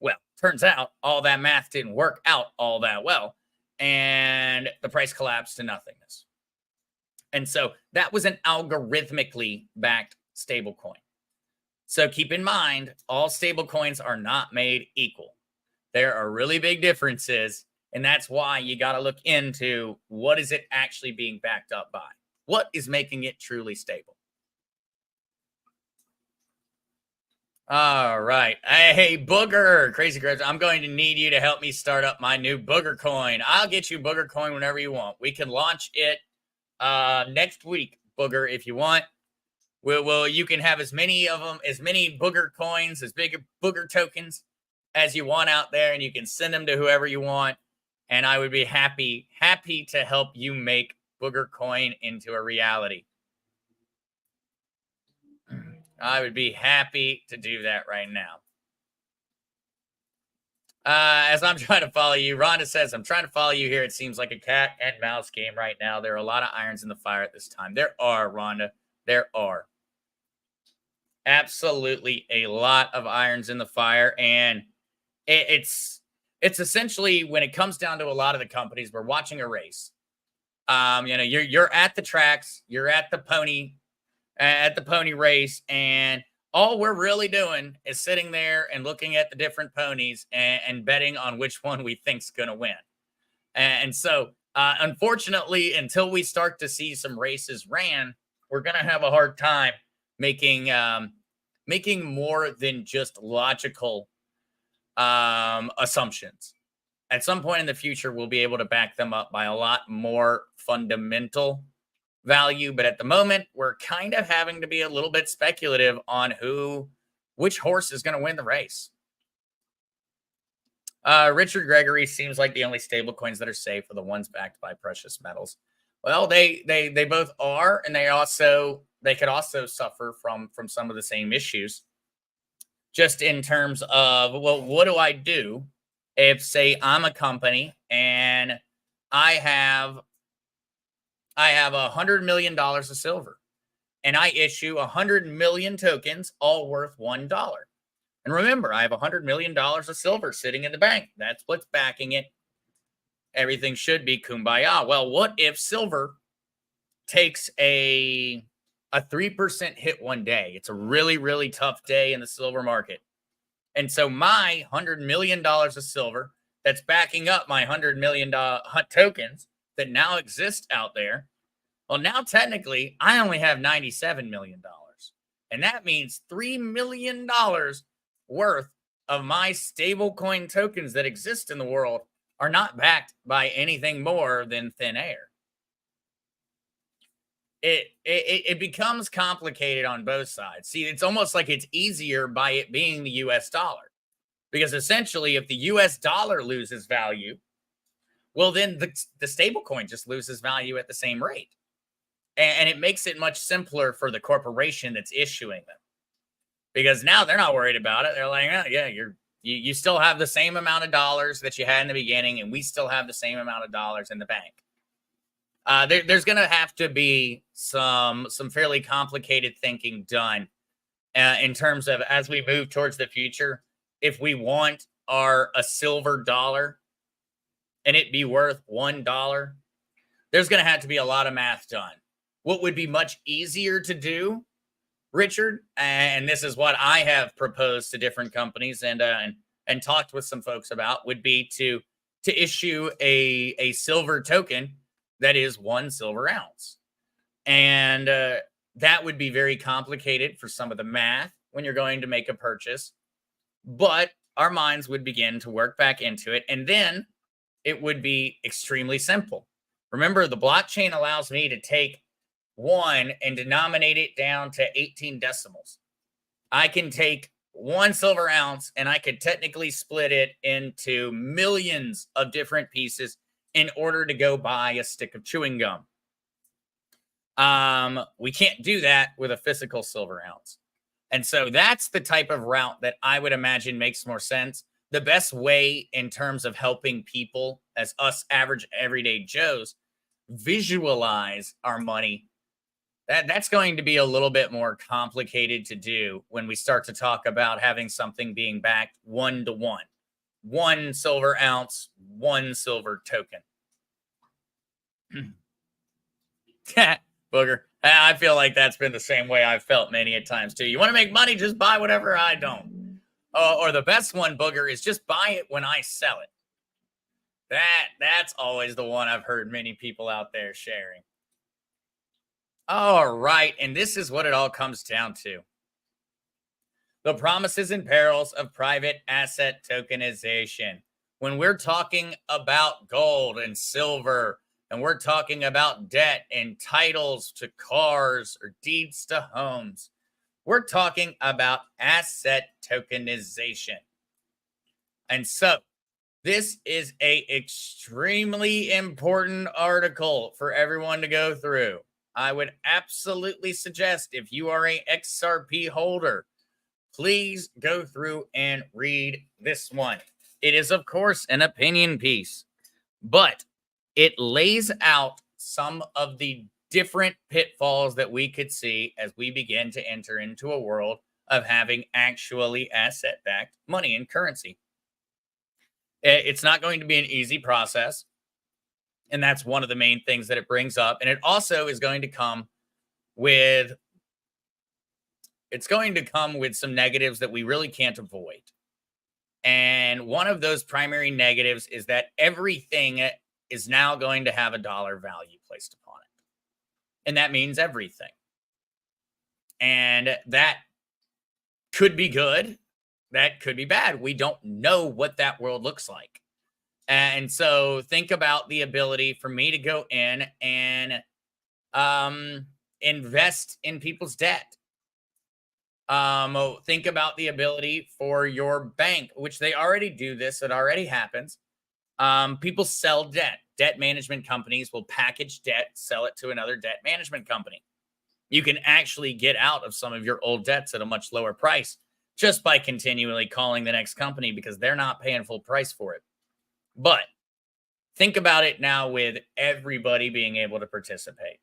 Well, turns out all that math didn't work out all that well, and the price collapsed to nothingness. And so that was an algorithmically backed stablecoin. So keep in mind, all stablecoins are not made equal. There are really big differences. And that's why you got to look into what is it actually being backed up by? What is making it truly stable? All right. Hey, Booger, Crazy Crypto, I'm going to need you to help me start up my new Booger coin. I'll get you Booger coin whenever you want. We can launch it next week, Booger, if you want. You can have as many of them, as many Booger coins, as big Booger tokens as you want out there, and you can send them to whoever you want. And I would be happy to help you make Booger Coin into a reality. I would be happy to do that right now. As I'm trying to follow you, Rhonda says, I'm trying to follow you here. It seems like a cat and mouse game right now. There are a lot of irons in the fire at this time. There are, Rhonda. There are. Absolutely a lot of irons in the fire. And it's essentially, when it comes down to a lot of the companies, we're watching a race. You're at the tracks, you're at the pony race, and all we're really doing is sitting there and looking at the different ponies and betting on which one we think's going to win. And so, unfortunately, until we start to see some races ran, we're going to have a hard time making more than just logical assumptions. At some point in the future, we'll be able to back them up by a lot more fundamental value. But at the moment, we're kind of having to be a little bit speculative on which horse is going to win the race. Richard Gregory seems like the only stablecoins that are safe are the ones backed by precious metals. Well, they both are, and they could also suffer from some of the same issues. Just in terms of, well, what do I do if, say, I'm a company and I have $100 million of silver, and I issue 100 million tokens, all worth $1. And remember, I have $100 million of silver sitting in the bank. That's what's backing it. Everything should be kumbaya. Well, what if silver takes a 3% hit one day? It's a really, really tough day in the silver market. And so my $100 million of silver that's backing up my $100 million tokens that now exist out there, well, now technically I only have $97 million. And that means $3 million worth of my stablecoin tokens that exist in the world are not backed by anything more than thin air. It becomes complicated on both sides. See, it's almost like it's easier by it being the US dollar. Because essentially, if the US dollar loses value, well, then the stablecoin just loses value at the same rate. And it makes it much simpler for the corporation that's issuing them. Because now they're not worried about it. They're like, oh, yeah, you still have the same amount of dollars that you had in the beginning, and we still have the same amount of dollars in the bank. There's going to have to be some fairly complicated thinking done in terms of, as we move towards the future, if we want a silver dollar and it be worth $1, there's going to have to be a lot of math done. What would be much easier to do, Richard, and this is what I have proposed to different companies and talked with some folks about, would be to issue a silver token that is 1 silver ounce. And that would be very complicated for some of the math when you're going to make a purchase. But our minds would begin to work back into it. And then it would be extremely simple. Remember, the blockchain allows me to take 1 and denominate it down to 18 decimals. I can take 1 silver ounce and I could technically split it into millions of different pieces in order to go buy a stick of chewing gum. We can't do that with a physical silver ounce. And so that's the type of route that I would imagine makes more sense. The best way in terms of helping people, as us average everyday Joes, visualize our money, that's going to be a little bit more complicated to do when we start to talk about having something being backed 1-to-1. 1 silver ounce, 1 silver token. Booger. I feel like that's been the same way I've felt many a times too. You want to make money, just buy whatever I don't. Or the best one, Booger, is just buy it when I sell it. That's always the one I've heard many people out there sharing. All right, and this is what it all comes down to. The promises and perils of private asset tokenization. When we're talking about gold and silver, and we're talking about debt and titles to cars or deeds to homes, we're talking about asset tokenization. And so this is an extremely important article for everyone to go through. I would absolutely suggest, if you are an XRP holder, please go through and read this one. It is, of course, an opinion piece, but it lays out some of the different pitfalls that we could see as we begin to enter into a world of having actually asset-backed money and currency. It's not going to be an easy process. And that's one of the main things that it brings up. And it also is going to come with some negatives that we really can't avoid. And one of those primary negatives is that everything is now going to have a dollar value placed upon it. And that means everything. And that could be good. That could be bad. We don't know what that world looks like. And so think about the ability for me to go in and invest in people's debt. Think about the ability for your bank, which they already do this. It already happens. People sell debt. Debt management companies will package debt, sell it to another debt management company. You can actually get out of some of your old debts at a much lower price just by continually calling the next company because they're not paying full price for it. But think about it now with everybody being able to participate.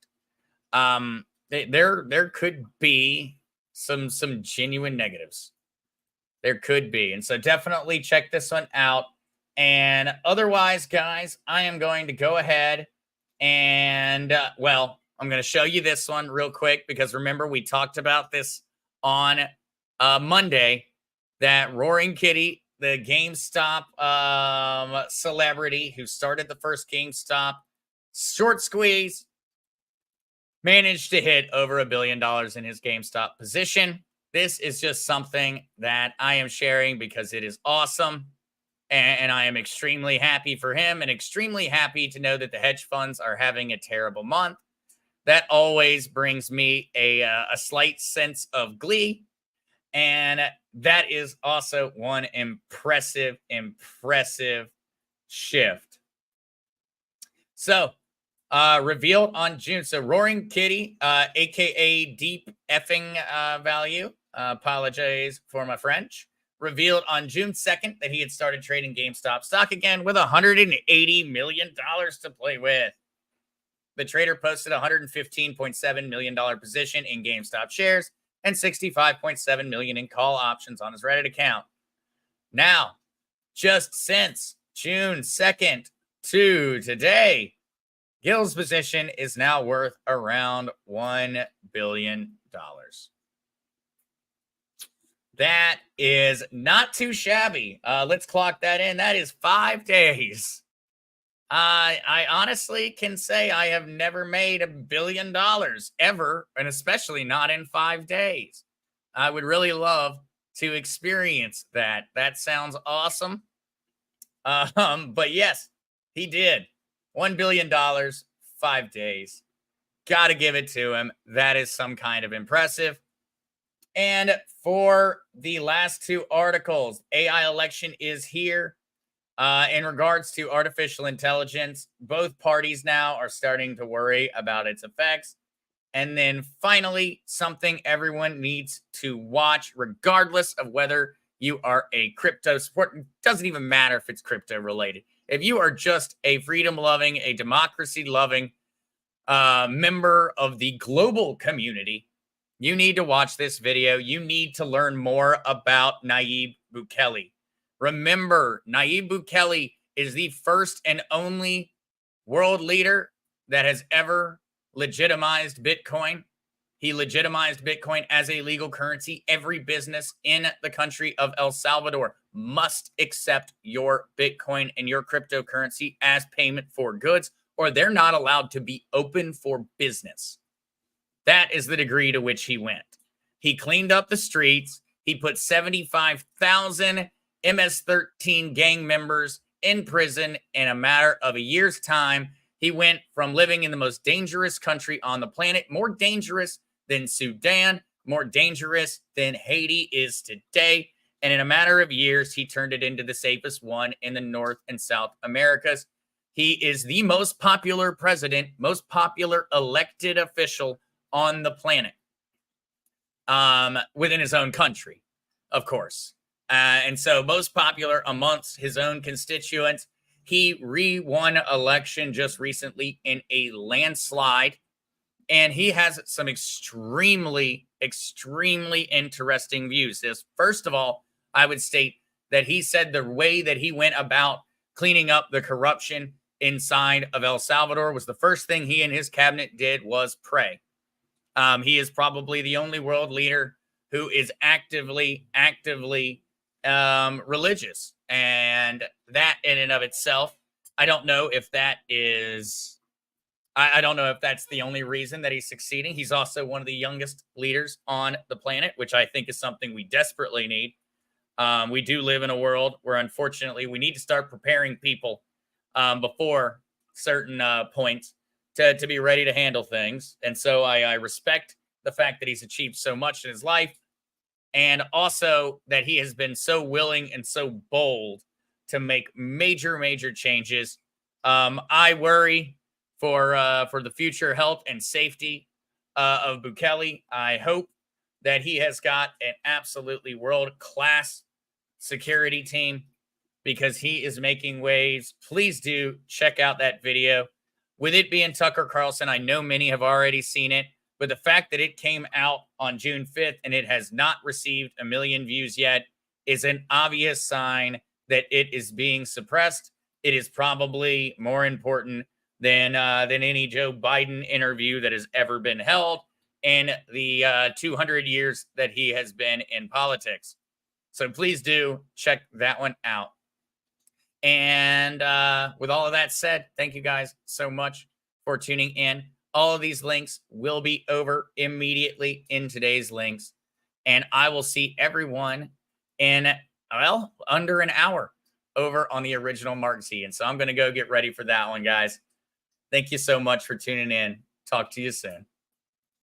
There could be some genuine negatives. There could be. And so definitely check this one out. And otherwise, guys, I am going to go ahead and, I'm going to show you this one real quick because remember, we talked about this on Monday, that Roaring Kitty, the GameStop celebrity who started the first GameStop short squeeze, managed to hit over $1 billion in his GameStop position. This is just something that I am sharing because it is awesome. And I am extremely happy for him and extremely happy to know that the hedge funds are having a terrible month. That always brings me a slight sense of glee. And that is also one impressive shift. So, revealed on June. So Roaring Kitty, aka Deep Effing Value, apologize for my French, revealed on June 2nd that he had started trading GameStop stock again with $180 million to play with. The trader posted $115.7 million position in GameStop shares and $65.7 million in call options on his Reddit account. Now, just since June 2nd to today, Gil's position is now worth around $1 billion. That is not too shabby. Let's clock that in. That is 5 days. I honestly can say I have never made $1 billion ever, and especially not in 5 days. I would really love to experience that. That sounds awesome. But yes, he did. $1 billion, 5 days. Got to give it to him. That is some kind of impressive. And for the last two articles, AI election is here. In regards to artificial intelligence, both parties now are starting to worry about its effects. And then finally, something everyone needs to watch, regardless of whether you are a crypto support. It doesn't even matter if it's crypto related. If you are just a freedom-loving, a democracy-loving member of the global community, you need to watch this video. You need to learn more about Nayib Bukele. Remember, Nayib Bukele is the first and only world leader that has ever legitimized Bitcoin. He legitimized Bitcoin as a legal currency. Every business in the country of El Salvador must accept your Bitcoin and your cryptocurrency as payment for goods, or they're not allowed to be open for business. That is the degree to which he went. He cleaned up the streets. He put 75,000 MS-13 gang members in prison in a matter of a year's time. He went from living in the most dangerous country on the planet, more dangerous than Sudan, more dangerous than Haiti is today. And in a matter of years, he turned it into the safest one in the North and South Americas. He is the most popular president, most popular elected official on the planet, within his own country, of course. And so most popular amongst his own constituents. He re-won election just recently in a landslide. And he has some extremely interesting views. First of all, I would state that he said the way that he went about cleaning up the corruption inside of El Salvador was the first thing he and his cabinet did was pray. He is probably the only world leader who is actively religious. And that in and of itself, I don't know if that is, I don't know if that's the only reason that he's succeeding. He's also one of the youngest leaders on the planet, which I think is something we desperately need. We do live in a world where, unfortunately, we need to start preparing people before certain points to be ready to handle things. And so I respect the fact that he's achieved so much in his life, and also that he has been so willing and so bold to make major changes. I worry for the future health and safety of Bukele. I hope that he has got an absolutely world-class security team, because he is making waves. Please do check out that video. With it being Tucker Carlson, I know many have already seen it, but the fact that it came out on June 5th and it has not received 1 million views yet is an obvious sign that it is being suppressed. It is probably more important than any Joe Biden interview that has ever been held in the 200 years that he has been in politics. So please do check that one out. And with all of that said, thank you guys so much for tuning in. All of these links will be over immediately in today's links. And I will see everyone in, well, under an hour over on the original Mark Z. And so I'm going to go get ready for that one, guys. Thank you so much for tuning in. Talk to you soon.